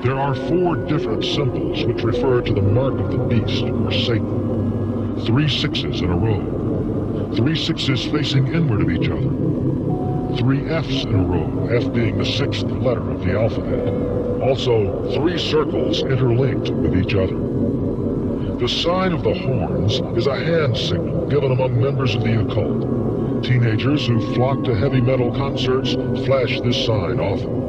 There are 4 different symbols which refer to the mark of the beast, or Satan. 3 sixes in a row. 3 sixes facing inward of each other. 3 F's in a row, F being the 6th letter of the alphabet. Also, 3 circles interlinked with each other. The sign of the horns is a hand signal given among members of the occult. Teenagers who flock to heavy metal concerts flash this sign often.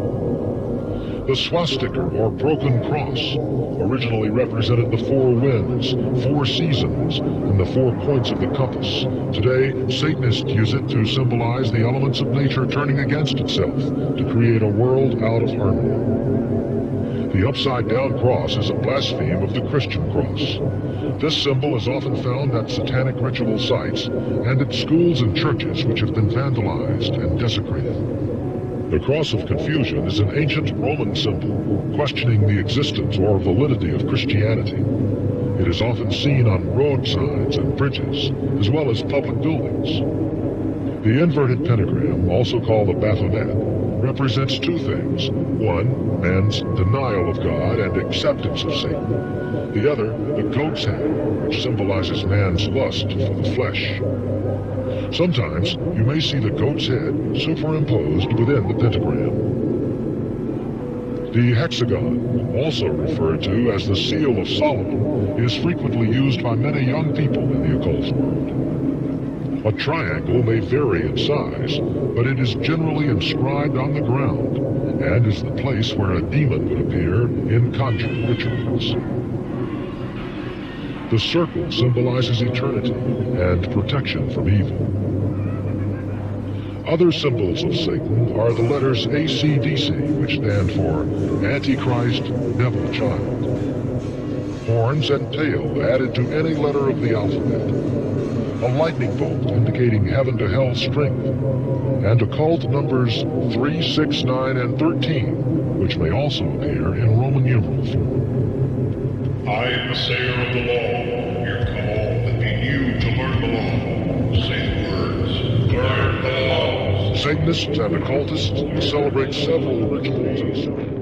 The swastika, or broken cross, originally represented the 4 winds, 4 seasons, and the 4 points of the compass. Today, Satanists use it to symbolize the elements of nature turning against itself to create a world out of harmony. The upside-down cross is a blaspheme of the Christian cross. This symbol is often found at satanic ritual sites and at schools and churches which have been vandalized and desecrated. The Cross of Confusion is an ancient Roman symbol, questioning the existence or validity of Christianity. It is often seen on road signs and bridges, as well as public buildings. The inverted pentagram, also called a Baphomet, represents 2 things. 1, man's denial of God and acceptance of Satan. The other, the goat's head, which symbolizes man's lust for the flesh. Sometimes, you may see the goat's head superimposed within the pentagram. The hexagon, also referred to as the Seal of Solomon, is frequently used by many young people in the occult world. A triangle may vary in size, but it is generally inscribed on the ground, and is the place where a demon would appear in conjuring rituals. The circle symbolizes eternity and protection from evil. Other symbols of Satan are the letters ACDC, which stand for Antichrist, Devil Child. Horns and tail added to any letter of the alphabet. A lightning bolt indicating heaven to hell strength. And occult numbers 3, 6, 9, and 13, which may also appear in Roman numeral form. I am the sayer of the law. Your call that be you to learn the law. Say the words. Learn the laws. Satanists and occultists celebrate several rituals and ceremonies.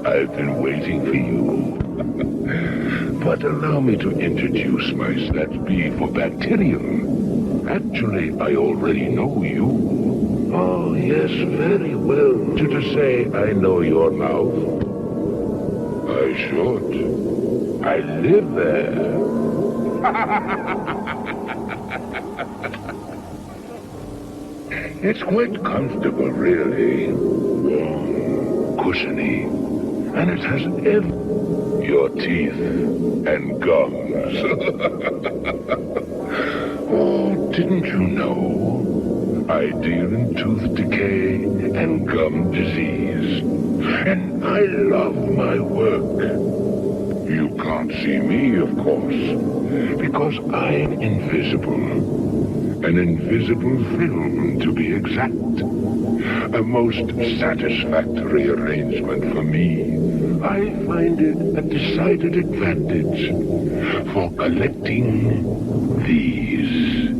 I've been waiting for you. But allow me to introduce myself. That B for bacterium. Actually, I already know you. Oh, yes, very well. To say I know your mouth. I should. I live there. It's quite comfortable, really. Warm, cushiony, and it has your teeth and gums. Oh, didn't you know? I deal in tooth decay and gum disease. And I love my work. You can't see me, of course, because I'm invisible. An invisible film, to be exact. A most satisfactory arrangement for me. I find it a decided advantage for collecting these.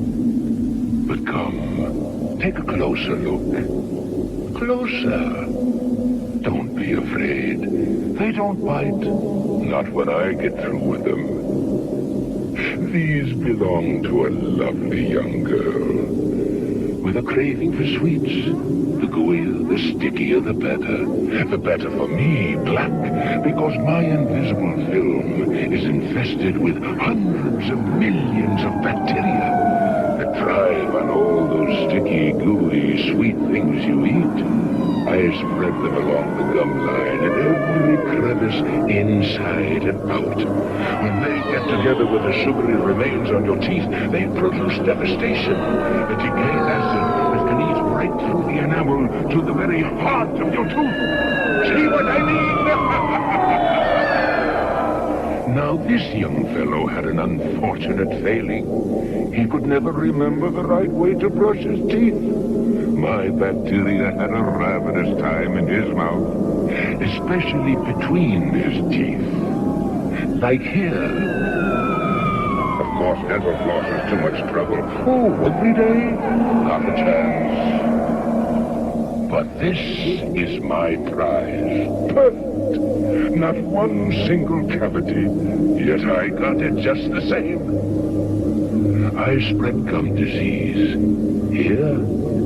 But come, take a closer look. Closer. Don't be afraid. They don't bite. Not when I get through with them. These belong to a lovely young girl. With a craving for sweets. The gooier, the stickier, the better. The better for me, Black, because my invisible film is infested with hundreds of millions of bacteria that thrive on all those sticky, gooey, sweet things you eat. I spread them along the gum line in every crevice, inside and out. When they get together with the sugary remains on your teeth, they produce devastation. A decay acid that can eat right through the enamel to the very heart of your tooth. See what I mean? Now, this young fellow had an unfortunate failing. He could never remember the right way to brush his teeth. My bacteria had a ravenous time in his mouth, especially between his teeth. Like here. Of course, dental floss is too much trouble. Oh, every day? Not a chance. But this is my prize. Perfect. Not one single cavity. Yet I got it just the same. I spread gum disease. Here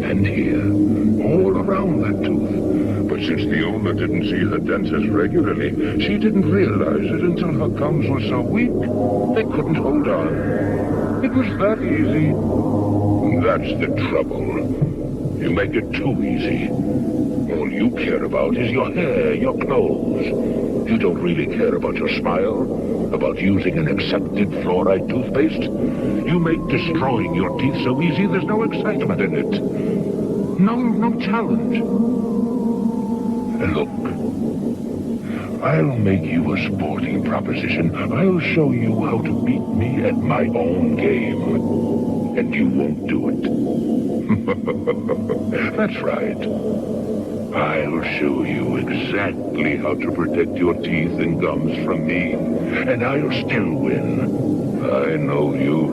and here. All around that tooth. But since the owner didn't see her dentist regularly, she didn't realize it until her gums were so weak, they couldn't hold on. It was that easy. That's the trouble. You make it too easy. All you care about is your hair, your clothes. You don't really care about your smile, about using an accepted fluoride toothpaste. You make destroying your teeth so easy there's no excitement in it. No challenge. Look, I'll make you a sporting proposition. I'll show you how to beat me at my own game. And you won't do it. That's right. I'll show you exactly how to protect your teeth and gums from me. And I'll still win. I know you.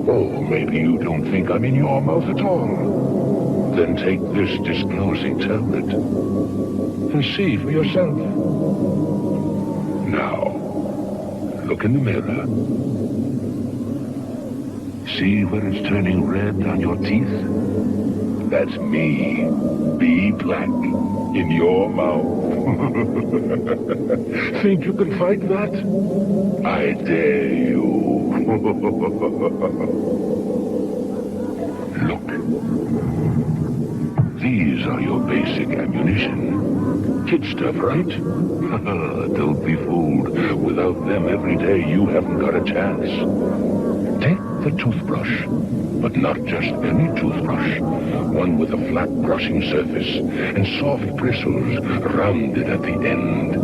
Oh, maybe you don't think I'm in your mouth at all. Then take this disclosing tablet and see for yourself. Now, look in the mirror. See where it's turning red on your teeth? That's me, B. Black, in your mouth. Think you can fight that? I dare you. Look. These are your basic ammunition. Kid stuff, right? Don't be fooled. Without them every day, you haven't got a chance. Take the toothbrush, but not just any toothbrush. One with a flat brushing surface and soft bristles rounded at the end.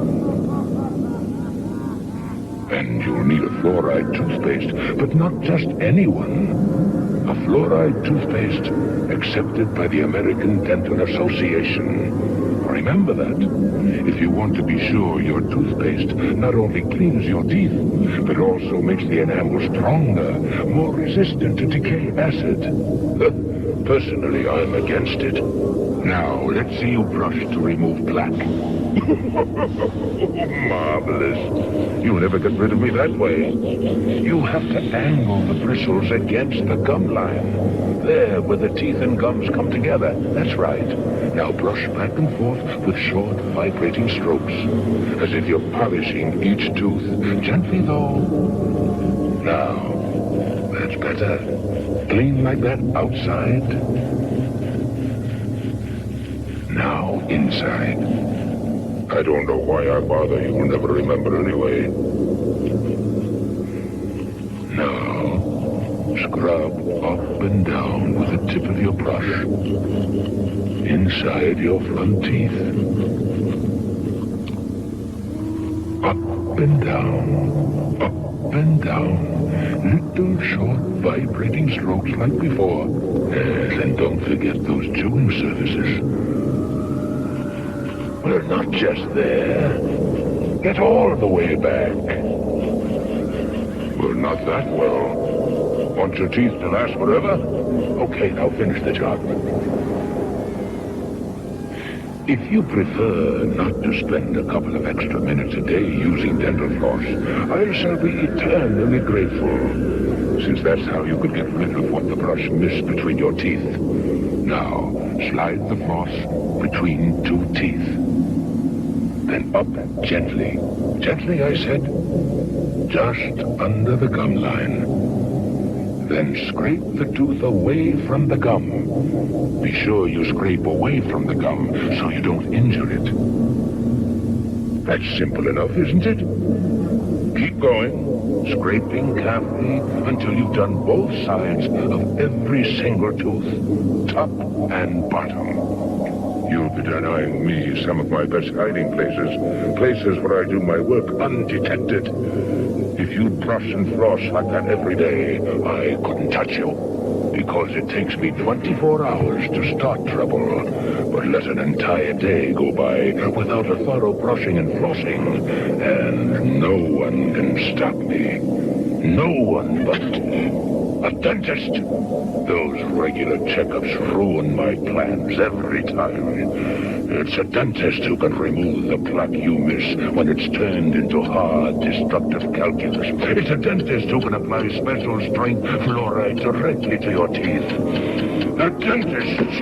And you'll need a fluoride toothpaste, but not just any one. A fluoride toothpaste accepted by the American Dental Association. Remember that. If you want to be sure your toothpaste not only cleans your teeth, but also makes the enamel stronger, more resistant to decay acid. Personally, I'm against it. Now, let's see you brush to remove plaque. Marvelous. You'll never get rid of me that way. You have to angle the bristles against the gum line. There, where the teeth and gums come together. That's right. Now brush back and forth with short, vibrating strokes, as if you're polishing each tooth. Gently, though. Now, that's better. Clean like that outside. Now, inside. I don't know why I bother. You'll never remember anyway. Now, scrub up and down with the tip of your brush. Inside your front teeth. Up and down. Up and down. Little short vibrating strokes like before. And don't forget those chewing surfaces. We're not just there. Get all the way back. Well, not that well. Want your teeth to last forever? Okay, now finish the job. If you prefer not to spend a couple of extra minutes a day using dental floss, I shall be eternally grateful, since that's how you could get rid of what the brush missed between your teeth. Now, slide the floss between two teeth. Then up gently. Gently, I said. Just under the gum line. Then scrape the tooth away from the gum. Be sure you scrape away from the gum so you don't injure it. That's simple enough, isn't it? Keep going, scraping carefully until you've done both sides of every single tooth, top and bottom. You'll be denying me some of my best hiding places, places where I do my work undetected. If you brush and floss like that every day, I couldn't touch you. Because it takes me 24 hours to start trouble. But let an entire day go by without a thorough brushing and flossing, and no one can stop me. No one but a dentist. Those regular checkups ruin my plans every time. It's a dentist who can remove the plaque you miss when it's turned into hard, destructive calculus. It's a dentist who can apply special strength fluoride directly to your teeth. A dentist.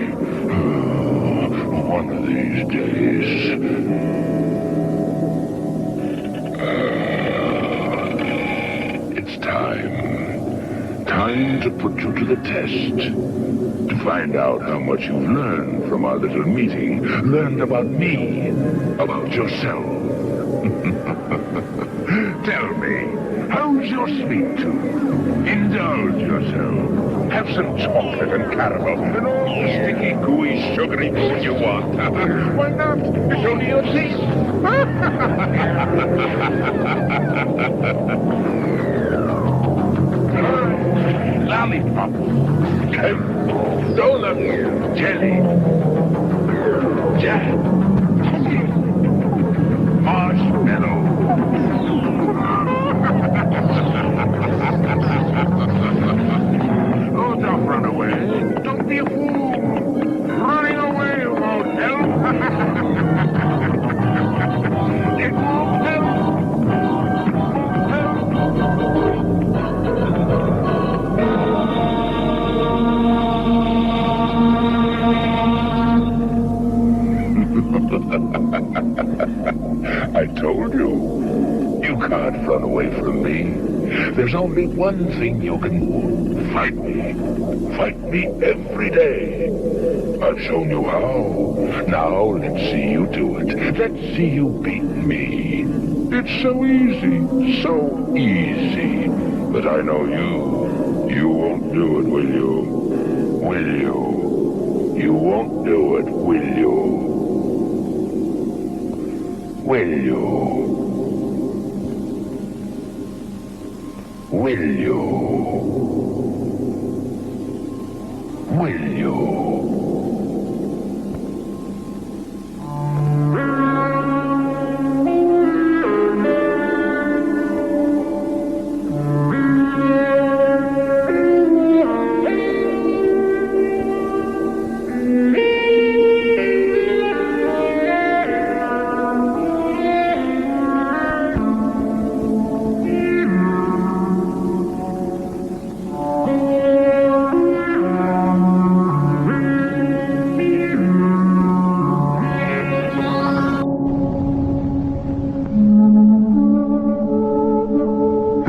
One of these days. It's time. Time to put you to the test. To find out how much you've learned from our little meeting. Learned about me. About yourself. Tell me, how's your sweet tooth? Indulge yourself. Have some chocolate and caramel and all the sticky, gooey, sugary food you want. Why not? It's only your teeth. Lollipop, cake, donuts, jelly, jam, marshmallow. Oh, don't run away. Don't be a fool. Running away won't help. It won't help. I told you. You can't run away from me. There's only one thing you can do. Fight me. Fight me every day. I've shown you how. Now let's see you do it. Let's see you beat me. It's so easy. So easy. But I know you. You won't do it, will you? Will you? You won't do it, will you? Will you? Will you? Will you?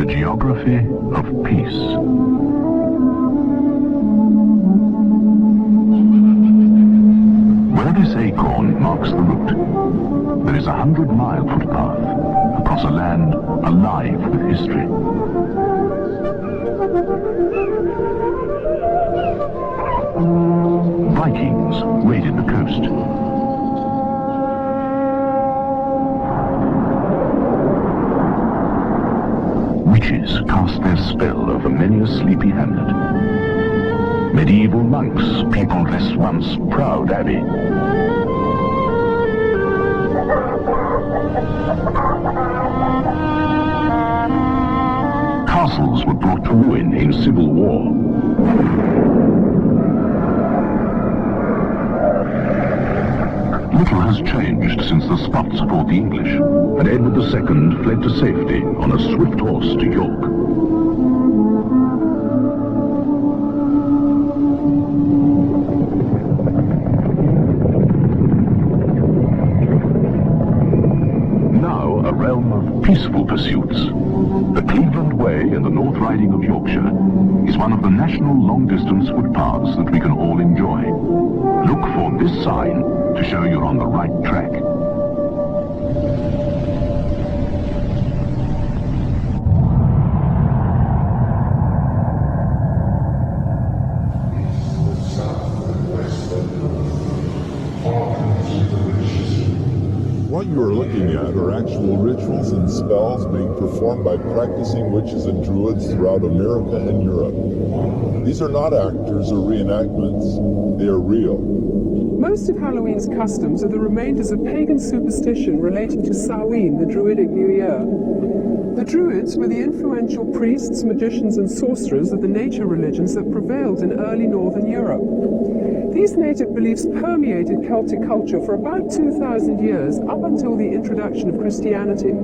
The geography of peace. Where this acorn marks the route, there is a 100-mile footpath across a land alive with history. Vikings raided the coast. Witches cast their spell over many a sleepy hamlet. Medieval monks peopled this once proud abbey. Castles were brought to ruin in civil war. Little has changed since the Scots fought the English, and Edward II fled to safety on a swift horse to York. Now a realm of peaceful pursuits. The Cleveland Way in the North Riding of Yorkshire is one of the national long-distance footpaths that we can all enjoy. Look for this sign to show you're on the right track. What you are looking at are actual rituals and spells being performed by practicing witches and druids throughout America and Europe. These are not actors or reenactments, they are real. Most of Halloween's customs are the remainders of pagan superstition relating to Samhain, the Druidic New Year. The Druids were the influential priests, magicians and sorcerers of the nature religions that prevailed in early northern Europe. These native beliefs permeated Celtic culture for about 2,000 years, up until the introduction of Christianity.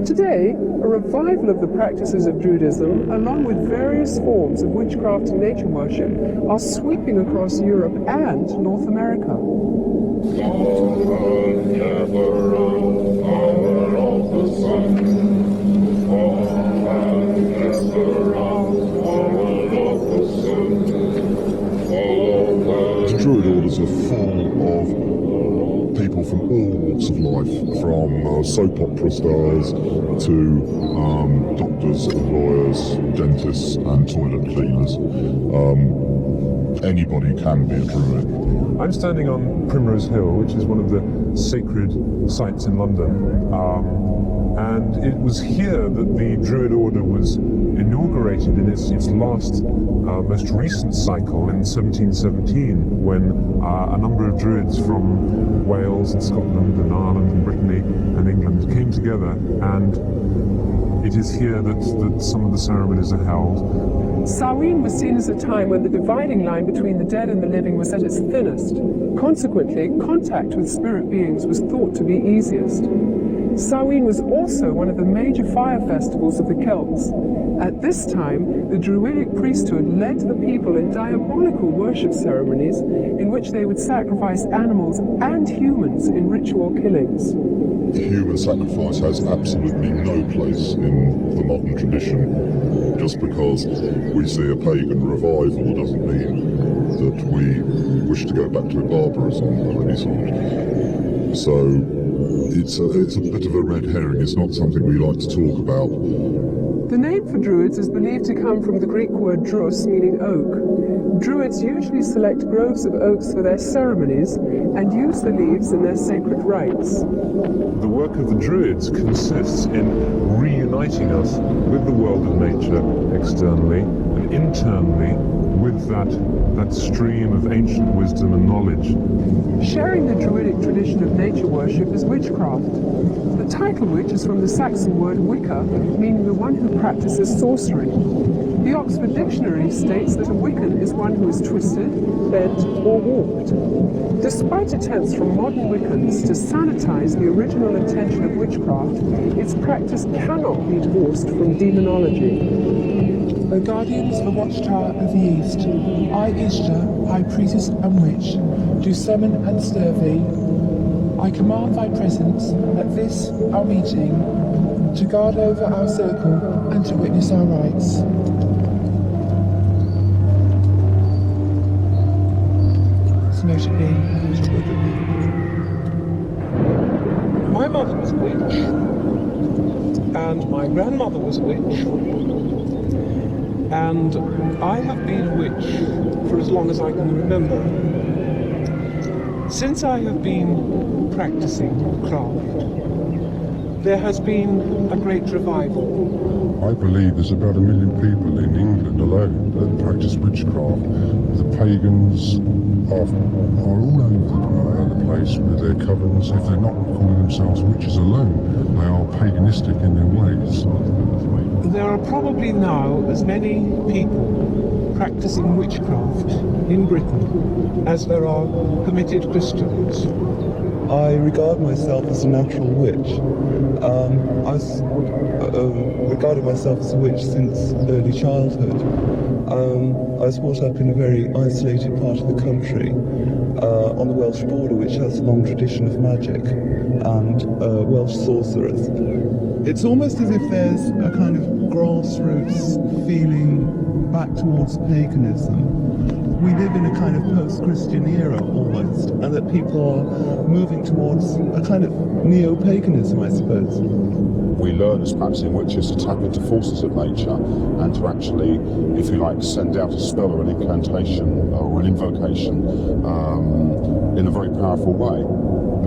Today, a revival of the practices of Druidism, along with various forms of witchcraft and nature worship, are sweeping across Europe and North America. The Druid orders are full of people from all walks of life, from soap opera stars to doctors and lawyers, dentists and toilet cleaners. Anybody can be a Druid. I'm standing on Primrose Hill, which is one of the sacred sites in London. And it was here that the Druid Order was inaugurated in its last, most recent cycle in 1717, when a number of Druids from Wales and Scotland and Ireland and Brittany and England came together, and it is here that some of the ceremonies are held. Samhain was seen as a time when the dividing line between the dead and the living was at its thinnest. Consequently, contact with spirit beings was thought to be easiest. Samhain was also one of the major fire festivals of the Celts. At this time, the Druidic priesthood led the people in diabolical worship ceremonies in which they would sacrifice animals and humans in ritual killings. Human sacrifice has absolutely no place in the modern tradition. Just because we see a pagan revival doesn't mean that we wish to go back to barbarism of any sort. So it's a bit of a red herring. It's not something we like to talk about. The name for Druids is believed to come from the Greek word drus, meaning oak. Druids usually select groves of oaks for their ceremonies and use the leaves in their sacred rites. The work of the Druids consists in reuniting us with the world of nature externally and internally with that stream of ancient wisdom and knowledge. Sharing the Druidic tradition of nature worship is witchcraft. The title witch is from the Saxon word Wicca, meaning the one who practices sorcery. The Oxford Dictionary states that a Wiccan is one who is twisted, bent, or warped. Despite attempts from modern Wiccans to sanitize the original intention of witchcraft, its practice cannot be divorced from demonology. O guardians of the watchtower of the east, I, Ishtar, high priestess and witch, do summon and stir thee. I command thy presence at this our meeting. to guard over our circle and to witness our rites. Notably, my mother was a witch, and my grandmother was a witch, and I have been a witch for as long as I can remember. Since I have been practicing craft, there has been a great revival. I believe there's about 1 million people in England alone that practice witchcraft. The pagans are all over the place with their covens. If they're not calling themselves witches alone, they are paganistic in their ways. There are probably now as many people practicing witchcraft in Britain as there are committed Christians. I regard myself as a natural witch. I was regarded myself as a witch since early childhood. I was brought up in a very isolated part of the country, on the Welsh border, which has a long tradition of magic and Welsh sorcerers. It's almost as if there's a kind of grassroots feeling back towards paganism. We live in a kind of post-Christian era almost, and that people are moving towards a kind of neo-paganism, I suppose. We learn as practicing witches to tap into forces of nature and to actually, if you like, send out a spell or an incantation or an invocation in a very powerful way.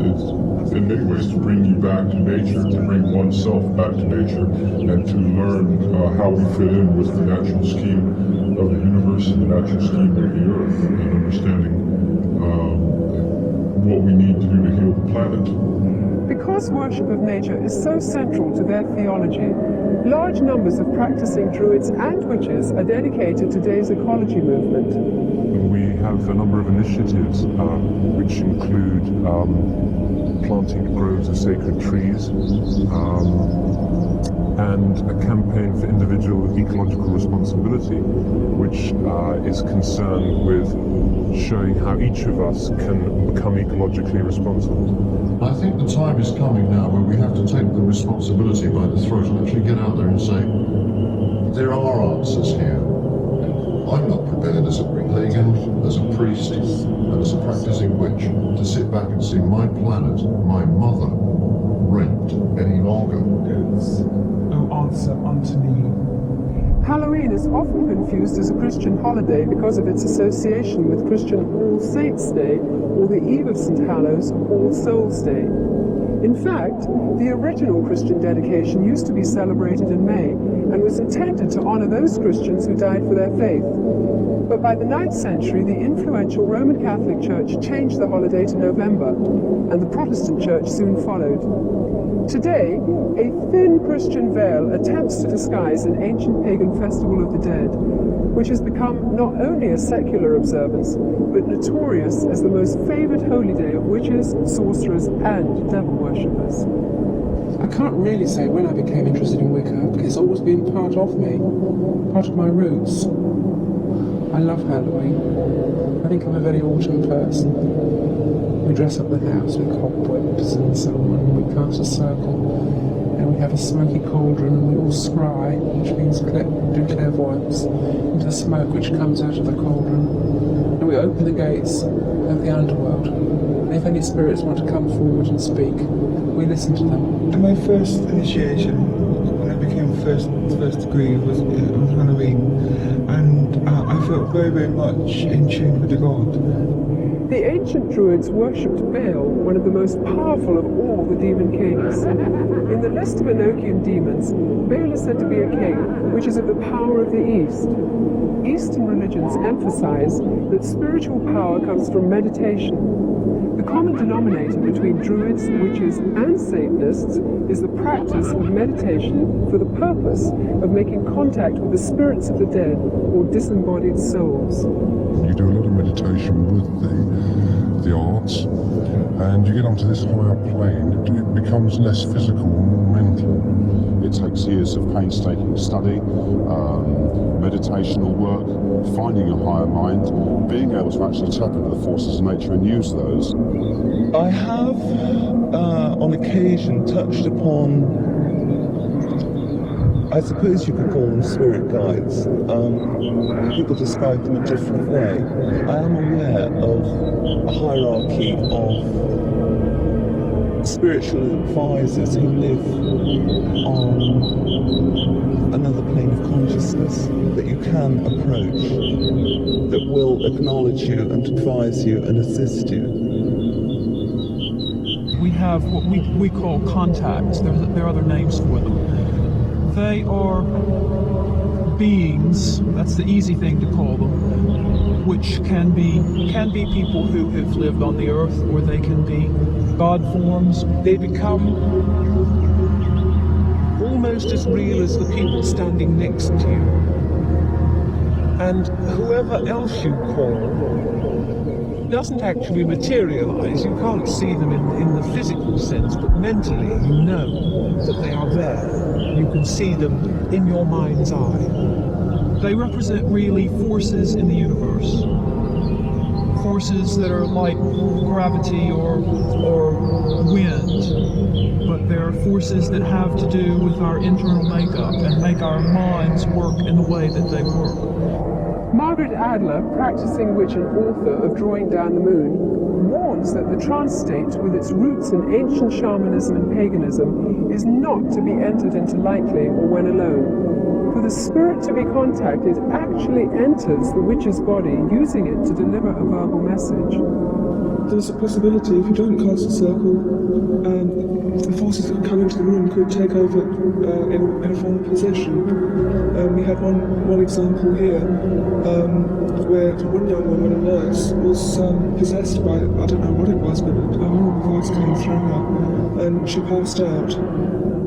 It's in many ways to bring you back to nature, to bring oneself back to nature, and to learn how we fit in with the natural scheme of the universe and the natural scheme of the earth, and understanding what we need to do to heal the planet. Because worship of nature is so central to their theology, large numbers of practicing druids and witches are dedicated to today's ecology movement. We have a number of initiatives which include planting groves of sacred trees and a campaign for individual ecological responsibility, which is concerned with showing how each of us can become ecologically responsible. I think the time is coming now where we have to take the responsibility by the throat and actually get out there and say, there are answers here. I'm not prepared as a pagan, as a priest, and as a practicing witch to sit back and see my planet, my mother, raped any longer. no answer unto me. Halloween is often confused as a Christian holiday because of its association with Christian All Saints' Day or the Eve of St. Hallows, All Souls' Day. In fact, the original Christian dedication used to be celebrated in May and was intended to honor those Christians who died for their faith. But by the 9th century, the influential Roman Catholic Church changed the holiday to November, and the Protestant Church soon followed. Today, a thin Christian veil attempts to disguise an ancient pagan festival of the dead, which has become not only a secular observance, but notorious as the most favoured holy day of witches, sorcerers, and devil worshippers. I can't really say when I became interested in Wicca, because it's always been part of me, part of my roots. I love Halloween. I think I'm a very autumn person. We dress up the house with cobwebs and so on. We cast a circle, and we have a smoky cauldron, and we all scry, which means do clairvoyance, into the smoke which comes out of the cauldron. And we open the gates of the underworld. And if any spirits want to come forward and speak, we listen to them. And my first initiation, when I became first degree, was on Halloween, and I felt very, very much in tune with the god. The ancient Druids worshipped Baal, one of the most powerful of all the demon kings. In the list of Enochian demons, Baal is said to be a king, which is of the power of the East. Eastern religions emphasize that spiritual power comes from meditation. The common denominator between Druids, witches, and Satanists is the practice of meditation for the purpose of making contact with the spirits of the dead or disembodied souls. You do a lot of meditation with the arts, and you get onto this higher plane, it becomes less physical and more mental. It takes years of painstaking study, meditational work, finding a higher mind, being able to actually tap into the forces of nature and use those. I have, on occasion, touched upon I suppose you could call them spirit guides. People describe them a different way. I am aware of a hierarchy of spiritual advisors who live on another plane of consciousness that you can approach, that will acknowledge you and advise you and assist you. We have what we call contacts. There are other names for them. They are beings, that's the easy thing to call them, which can be people who have lived on the earth, or they can be God forms. They become almost as real as the people standing next to you. And whoever else you call doesn't actually materialize. You can't see them in the physical sense, but mentally you know that they are there. You can see them in your mind's eye. They represent really forces in the universe. Forces that are like gravity or wind, but they're forces that have to do with our internal makeup and make our minds work in the way that they work. Margaret Adler, practicing witch and author of Drawing Down the Moon, warns that the trance state, with its roots in ancient shamanism and paganism, is not to be entered into lightly or when alone. For the spirit to be contacted actually enters the witch's body, using it to deliver a verbal message. There's a possibility, if you don't cast a circle, the forces that come into the room could take over in a form of possession. We had one example here, where one young woman, a nurse, was possessed by, I don't know what it was, but a horrible voice came through her, and she passed out.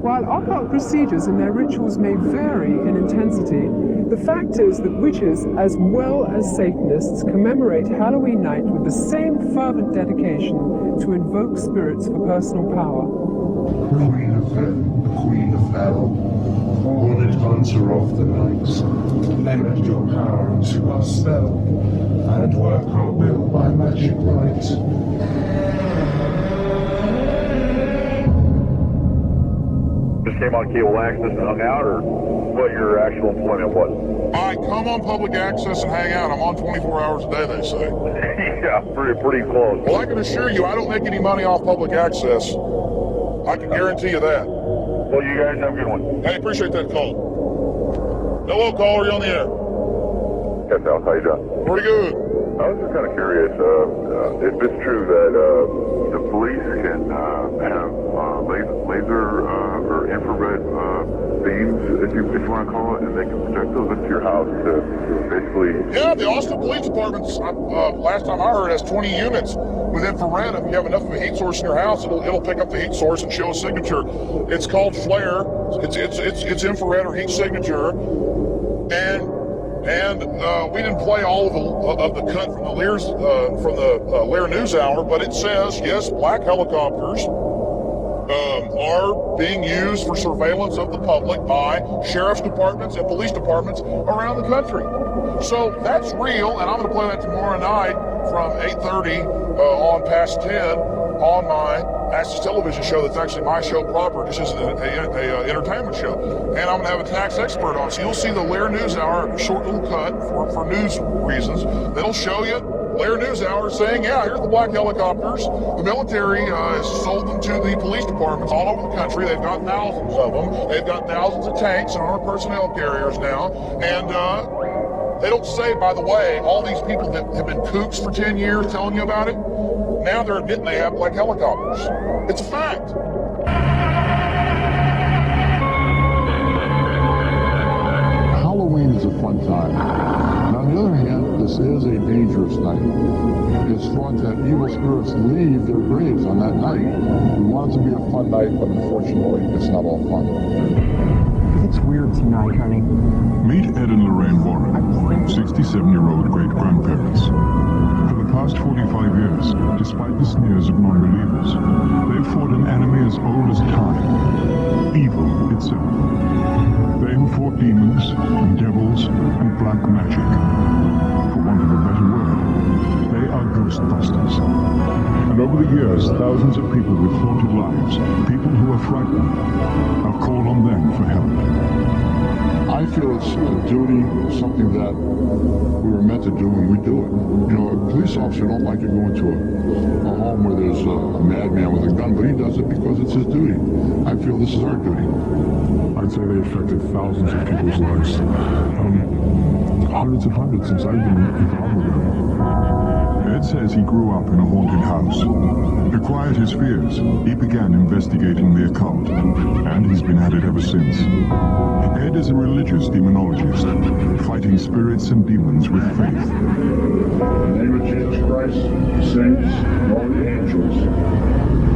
While occult procedures and their rituals may vary in intensity, the fact is that witches, as well as Satanists, commemorate Halloween night with the same fervent dedication to invoke spirits for personal power. Queen of heaven, the queen of hell, ordered hunter of the night, lend your power unto our spell, and work our will by magic light. Just came on cable access and hung out, or what your actual employment was? I come on public access and hang out. I'm on 24 hours a day, they say. Yeah, pretty close. Well, I can assure you I don't make any money off public access. I can guarantee you that. Well, you guys have a good one. Hey, appreciate that call. Hello, caller, you're on the air. Yes, Al, how you doing? Pretty good. I was just kind of curious if it's true that the police can have laser or infrared beams, if you want to call it, and they can project those into your house to basically... Yeah, the Austin Police Department, last time I heard, has 20 units with infrared. If you have enough of a heat source in your house, it'll pick up the heat source and show a signature. It's called flare. It's infrared or heat signature, and we didn't play all of the cut from the Lear News Hour, but it says, yes, black helicopters are being used for surveillance of the public by sheriff's departments and police departments around the country. So that's real, and I'm going to play that tomorrow night from 8:30 on past 10 on my Access Television show. That's actually my show proper. This is an entertainment show. And I'm going to have a tax expert on. So you'll see the Lear News Hour, a short little cut for news reasons. That'll show you Lear News Hour saying, yeah, here's the black helicopters. The military has sold them to the police departments all over the country. They've got thousands of them. They've got thousands of tanks and armored personnel carriers now. And they don't say, by the way, all these people that have been kooks for 10 years telling you about it, now they're admitting they have black helicopters. It's a fact. Halloween is a fun time. And on the other hand, this is a dangerous night. It's thought that evil spirits leave their graves on that night. We want it to be a fun night, but unfortunately, it's not all fun. It's weird tonight, honey. Meet Ed and Lorraine Warren, 67-year-old great-grandparents. For the past 45 years, despite the sneers of non-believers, they've fought an enemy as old as time, evil itself. They who fought demons and devils and black magic. For want of a better word, they are ghostbusters. And over the years, thousands of people with haunted lives, people who are frightened, have called on them for help. feel it's a duty, something that we were meant to do, and we do it. You know, a police officer don't like to go into a home where there's a madman with a gun, but he does it because it's his duty. I feel this is our duty. I'd say they affected thousands of people's lives. Hundreds since I've been involved with them. Ed says he grew up in a haunted house. To quiet his fears, he began investigating the occult, and he's been at it ever since. Ed is a religious demonologist, fighting spirits and demons with faith. In the name of Jesus Christ, the saints, and all the angels,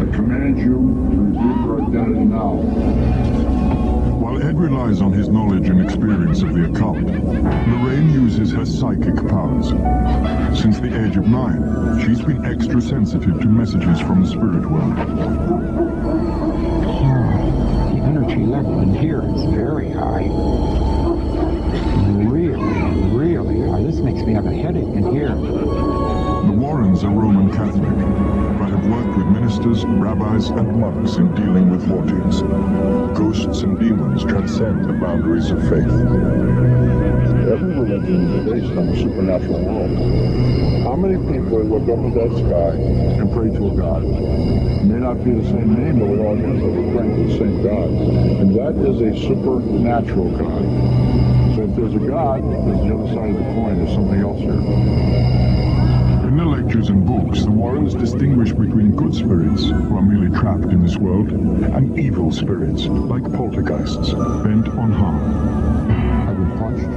I command you to reveal your identity now. While Ed relies on his knowledge and experience of the occult, Lorraine uses her psychic powers. Since the age of 9, she's been extra sensitive to messages from the spirit world. The energy level in here is very high. Really high. This makes me have a headache in here. The Warrens are Roman Catholic, but have worked with ministers, rabbis, and monks in dealing with hauntings. Ghosts and demons transcend the boundaries of faith. Every religion is based on a supernatural world. How many people look up at that sky and pray to a God? It may not be the same name, but we're all humans, but we're praying to the same God. And that is a supernatural God. So if there's a God, there's the other side of the coin. There's something else here. In the lectures and books, the Warrens distinguish between good spirits, who are merely trapped in this world, and evil spirits, like poltergeists, bent on harm. I've been punched,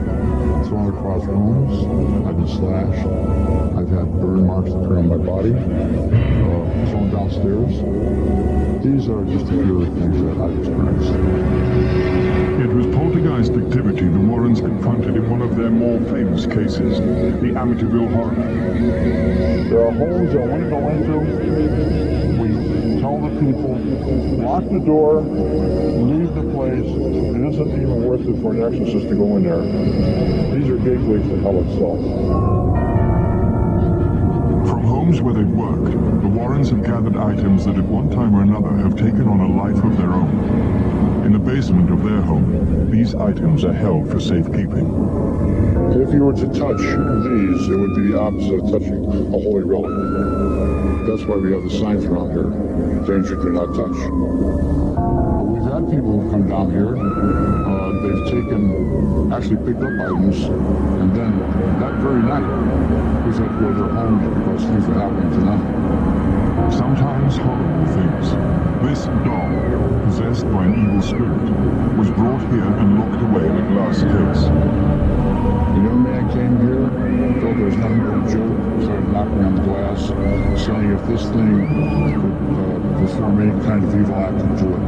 thrown across rooms, I've been slashed, I've had burn marks appear on my body, thrown downstairs. These are just a few of the things that I've experienced. It was poltergeist activity the Warrens confronted in one of their more famous cases, the Amityville Horror. There are homes that when we go into, we tell the people, lock the door, leave the place. It isn't even worth it for an exorcist to go in there. These are gateways to hell itself. From homes where they've worked, the Warrens have gathered items that at one time or another have taken on a life of their own. In the basement of their home, these items are held for safekeeping. If you were to touch these, it would be the opposite of touching a holy relic. That's why we have the signs around here. Danger, do not touch. We've had people who come down here, they've actually picked up items, and then that very night, we have to go to their homes because things are happening to them. Sometimes horrible things. This doll, possessed by an evil spirit, was brought here and locked away in a glass case. The young man came here, thought there was nothing but a joke, started knocking on the glass, saying if this thing could perform any kind of evil act, to do it.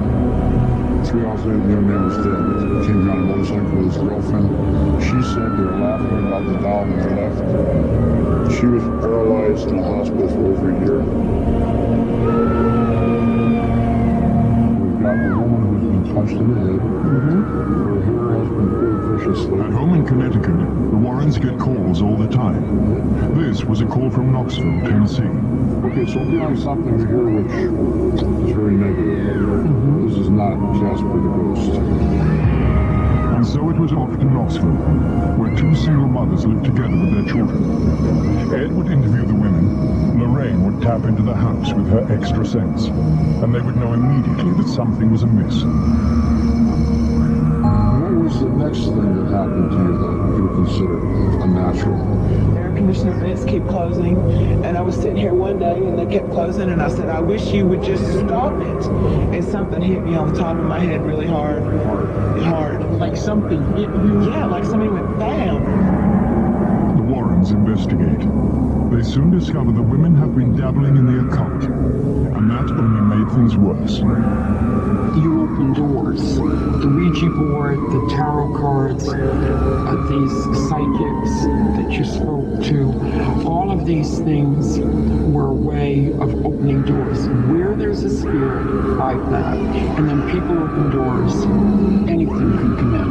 3 hours later, the young man was dead. He came down on a motorcycle with his girlfriend. She said they were laughing about the doll when they left. She was paralyzed in the hospital for over a year. We've got a woman who's been punched in the head. Her hair has been pulled viciously. At home in Connecticut, the Warrens get calls all the time. This was a call from Knoxville, Tennessee. Okay, so we're getting something here which is very negative. This is not Jasper the Ghost. And so it was off to Knoxville, where 2 single mothers lived together with their children. Ed would interview the women, Lorraine would tap into the house with her extra sense, and they would know immediately that something was amiss. What was the next thing that happened to you that you would consider unnatural? Air conditioner vents keep closing, and I was sitting here one day and they kept closing, and I said, I wish you would just stop it. And something hit me on the top of my head really hard. Like something hit you? Yeah, like somebody went bam. The Warrens investigate. They soon discover the women have been dabbling in the occult, and that only made things worse. You open doors. The Ouija board, the tarot cards, these psychics that you spoke to, all of these things were a way of opening doors. Where there's a spirit like that, and then people open doors, anything can come in.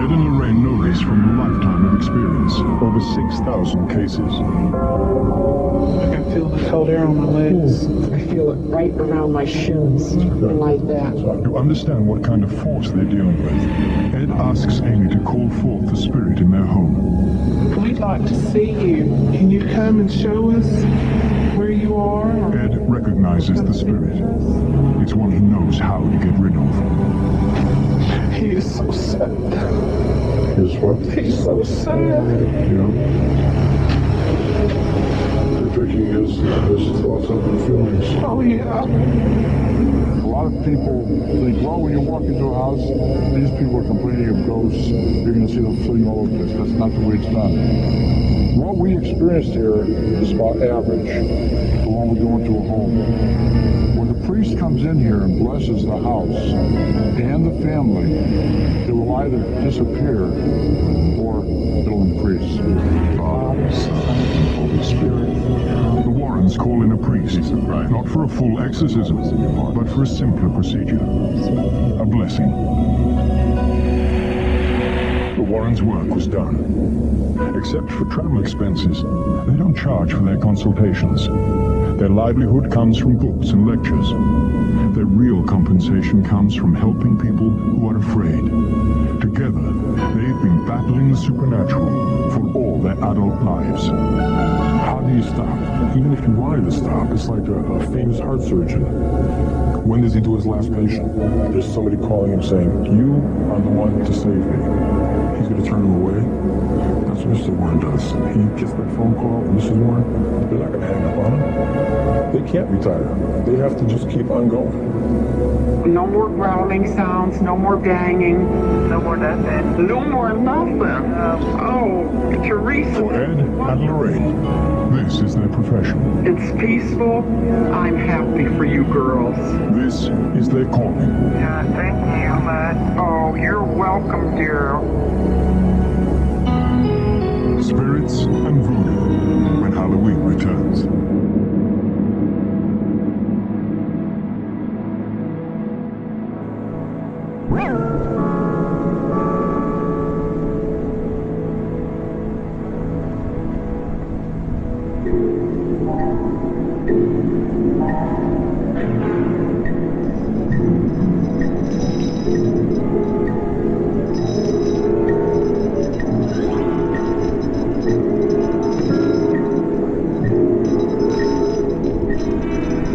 Ed and Lorraine know this from a lifetime of experience, over 6,000 cases. I can feel the cold air on my legs. I feel it right around my shins, like that. To understand what kind of force they're dealing with, Ed asks Amy to call forth the spirit in their home. We'd like to see you. Can you come and show us where you are? Ed recognizes the spirit. It's one he knows how to get rid of. He is so sad. Here's what? He's so sad. Projecting his thoughts and feelings. Oh, yeah. A lot of people think, well, when you walk into a house, these people are complaining of ghosts. You're going to see them flitting all over the place. That's not the way it's done. What we experienced here is about average for when we go into a home. When the priest comes in here and blesses the house and the family, it will either disappear or it'll increase. Father, Son, Holy Spirit. The Warrens call in a priest, not for a full exorcism, but for a simpler procedure. A blessing. The Warrens' work was done. Except for travel expenses, they don't charge for their consultations. Their livelihood comes from books and lectures. Their real compensation comes from helping people who are afraid. Together, they've been battling the supernatural for all their adult lives. How do you stop? Even if you wanted to stop, it's like a famous heart surgeon. When does he do his last patient? There's somebody calling him saying, you are the one to save me. He's going to turn him away. That's what Mr. Warren does. He gets that phone call from Mrs. Warren. They're not going to hang up on him. They can't retire. They have to just keep on going. No more growling sounds, no more banging. No more nothing. No more nothing. Oh, Teresa. For Ed and Lorraine, this is their profession. It's peaceful. I'm happy for you girls. This is their calling. Yeah, thank you, bud. Oh, you're welcome, dear. Spirits and voodoo when Halloween returns.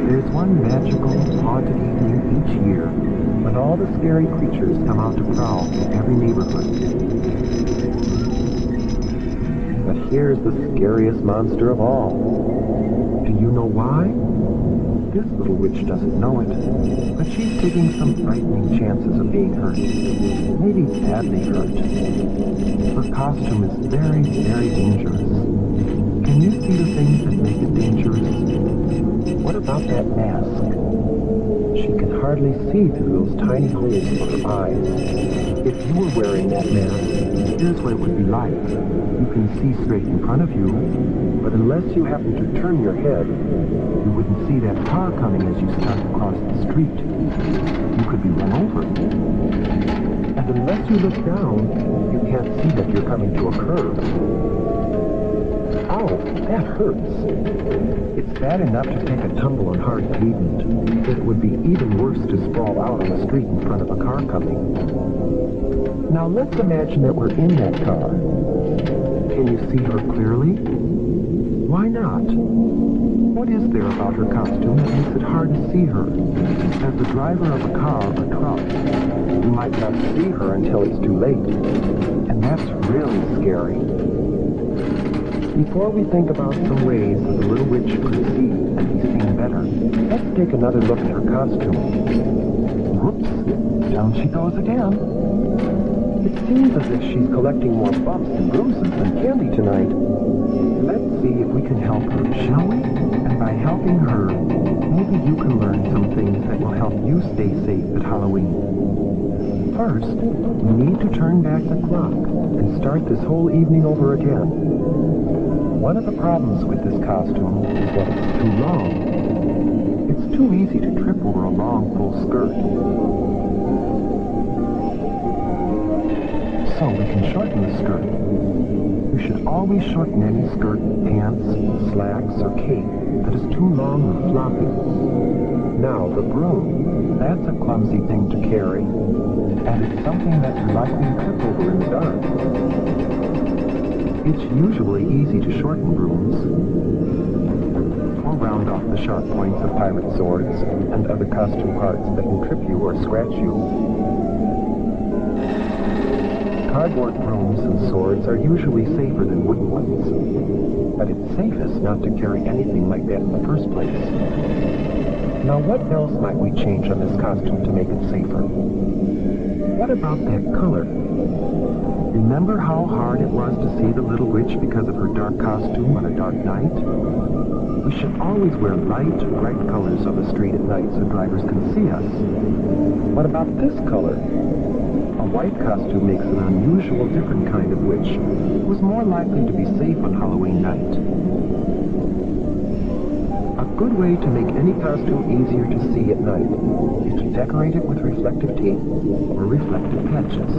There's one magical, haunted evening each year when all the scary creatures come out to prowl in every neighborhood. But here's the scariest monster of all. Do you know why? This little witch doesn't know it, but she's taking some frightening chances of being hurt. Maybe badly hurt. Her costume is very, very dangerous. Can you see the things that make it dangerous? What about that mask? She can hardly see through those tiny holes for her eyes. If you were wearing that mask, here's what it would be like. You can see straight in front of you, but unless you happen to turn your head, you wouldn't see that car coming as you start to cross the street. You could be run over. And unless you look down, you can't see that you're coming to a curve. Ow, that hurts. It's bad enough to take a tumble on hard pavement. It would be even worse to sprawl out on the street in front of a car coming. Now let's imagine that we're in that car. Can you see her clearly? Why not? What is there about her costume that makes it hard to see her? As the driver of a car or truck, you might not see her until it's too late. And that's really scary. Before we think about some ways that the little witch could see and be seen better, let's take another look at her costume. Whoops, down she goes again. It seems as if she's collecting more bumps and bruises than candy tonight. Let's see if we can help her, shall we? And by helping her, maybe you can learn some things that will help you stay safe at Halloween. First, we need to turn back the clock and start this whole evening over again. One of the problems with this costume is that it's too long. It's too easy to trip over a long, full skirt. Also, we can shorten the skirt. You should always shorten any skirt, pants, slacks, or cape that is too long or floppy. Now, the broom, that's a clumsy thing to carry, and it's something that you're likely to trip over in the dark. It's usually easy to shorten brooms, or round off the sharp points of pirate swords and other costume parts that can trip you or scratch you. Cardboard brooms and swords are usually safer than wooden ones, but it's safest not to carry anything like that in the first place. Now, what else might we change on this costume to make it safer? What about that color? Remember how hard it was to see the little witch because of her dark costume on a dark night? We should always wear light, bright colors on the street at night so drivers can see us. What about this color? A white costume makes an unusual, different kind of witch who is more likely to be safe on Halloween night. A good way to make any costume easier to see at night is to decorate it with reflective tape or reflective patches.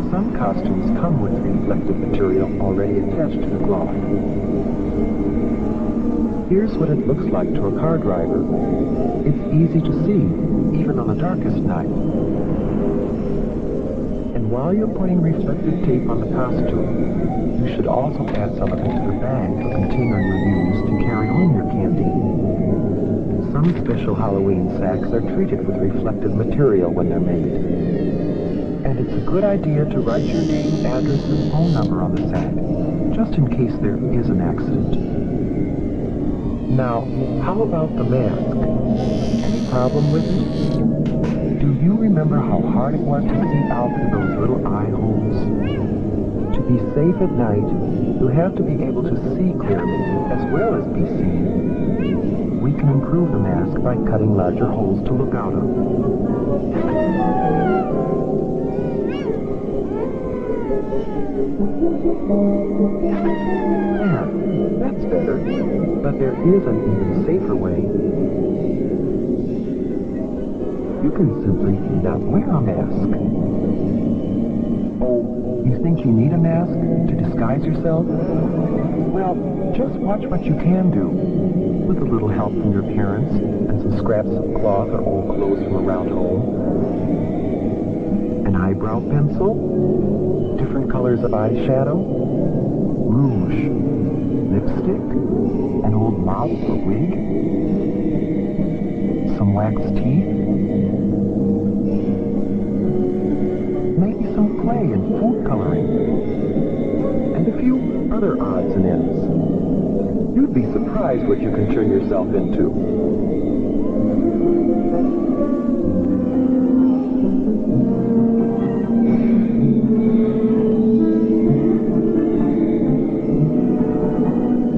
Some costumes come with reflective material already attached to the cloth. Here's what it looks like to a car driver. It's easy to see, even on the darkest night. And while you're putting reflective tape on the costume, you should also add some of it to the bag or container you use to carry home your candy. Some special Halloween sacks are treated with reflective material when they're made. And it's a good idea to write your name, address, and phone number on the sack, just in case there is an accident. Now, how about the mask? Any problem with it? Do you remember how hard it was to see out through those little eye holes? To be safe at night, you have to be able to see clearly as well as be seen. We can improve the mask by cutting larger holes to look out of. There, that's better, but there is an even safer way. You can simply not wear a mask. Oh, you think you need a mask to disguise yourself? Well, just watch what you can do. With a little help from your parents and some scraps of cloth or old clothes from around home. An eyebrow pencil, different colors of eyeshadow, rouge, lipstick, an old mop or wig, some wax teeth, maybe some clay and food coloring, and a few other odds and ends. You'd be surprised what you can turn yourself into.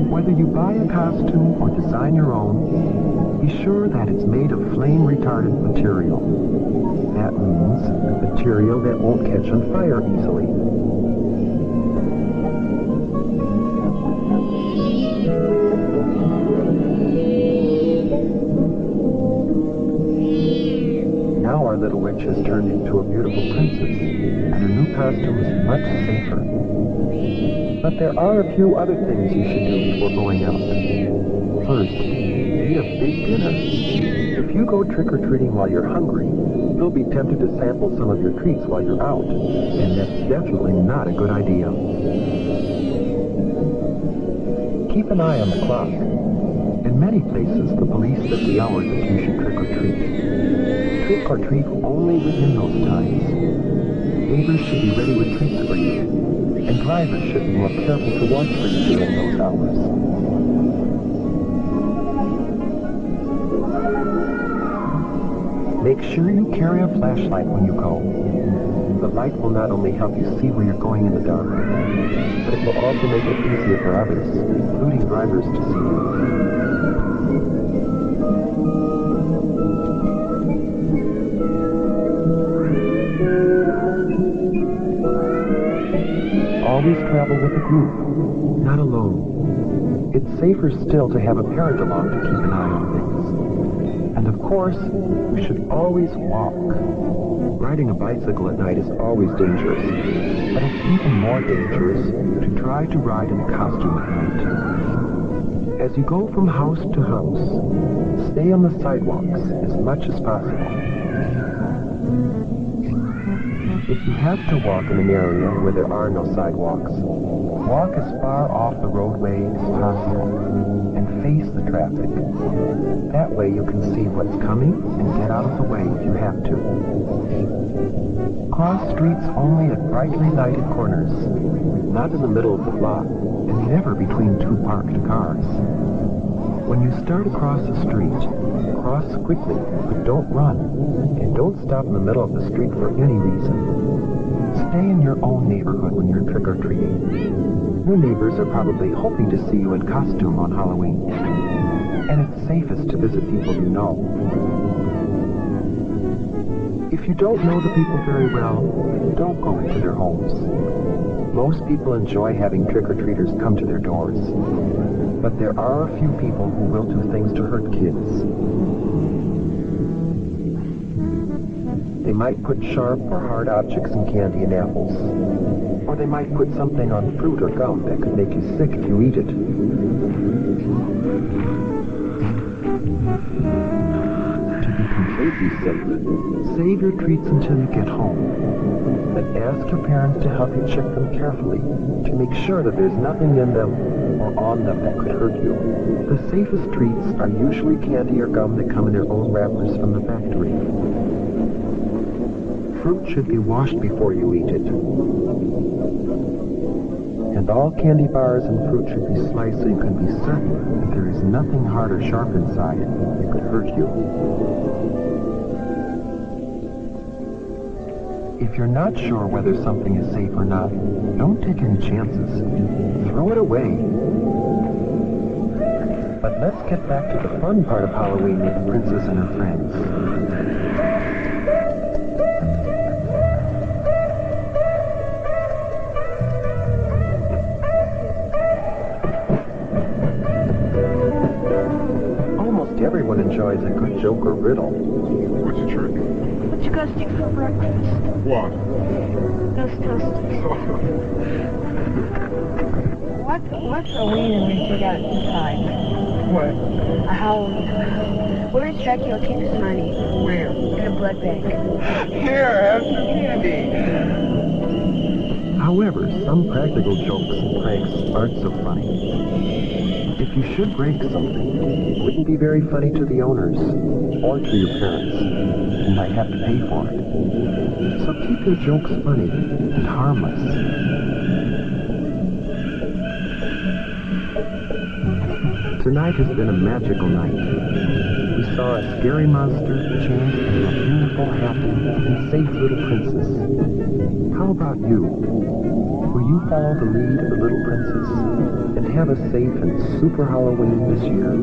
Whether you buy a costume or design your own, be sure that it's made of flame-retardant material. That means material that won't catch on fire easily. Now our little witch has turned into a beautiful princess, and her new costume is much safer. But there are a few other things you should do before going out. First, eat a big dinner. If you go trick-or-treating while you're hungry, you'll be tempted to sample some of your treats while you're out, and that's definitely not a good idea. Keep an eye on the clock. In many places, the police set the hours that you should trick-or-treat. Trick-or-treat only within those times. Neighbors should be ready with treats for you, and drivers should be more careful to watch for you during those hours. Make sure you carry a flashlight when you go. The light will not only help you see where you're going in the dark, but it will also make it easier for others, including drivers, to see you. Always travel with a group, not alone. It's safer still to have a parent along to keep an eye on things. And of course, we should always walk. Riding a bicycle at night is always dangerous, but it's even more dangerous to try to ride in a costume at night. As you go from house to house, stay on the sidewalks as much as possible. If you have to walk in an area where there are no sidewalks, walk as far off the roadway as possible and face the traffic. That way you can see what's coming and get out of the way if you have to. Cross streets only at brightly lighted corners, not in the middle of the block, and never between two parked cars. When you start across the street, cross quickly, but don't run, and don't stop in the middle of the street for any reason. Stay in your own neighborhood when you're trick-or-treating. Your neighbors are probably hoping to see you in costume on Halloween, and it's safest to visit people you know. If you don't know the people very well, don't go into their homes. Most people enjoy having trick-or-treaters come to their doors, but there are a few people who will do things to hurt kids. They might put sharp or hard objects in candy and apples, or they might put something on fruit or gum that could make you sick if you eat it. To be completely safe, save your treats until you get home. But ask your parents to help you check them carefully to make sure that there's nothing in them or on them that could hurt you. The safest treats are usually candy or gum that come in their own wrappers from the factory. Fruit should be washed before you eat it. And all candy bars and fruit should be sliced so you can be certain that there is nothing hard or sharp inside it that could hurt you. If you're not sure whether something is safe or not, don't take any chances. Throw it away. But let's get back to the fun part of Halloween with the princess and her friends. Almost everyone enjoys a good joke or riddle. What's your trick? What you guys do for breakfast? What? Ghost toasties. What's a wiener when you got it inside? What? A Halloween toast. Where does Dracula keep his money? Where? In a blood bank. Here, have some candy. However, some practical jokes and pranks aren't so funny. If you should break something, it wouldn't be very funny to the owners or to your parents. You might have to pay for it. So keep your jokes funny and harmless. Tonight has been a magical night. We saw a scary monster change into a beautiful, happy, and safe little princess. How about you? Will you follow the lead of the little princess and have a safe and super Halloween this year?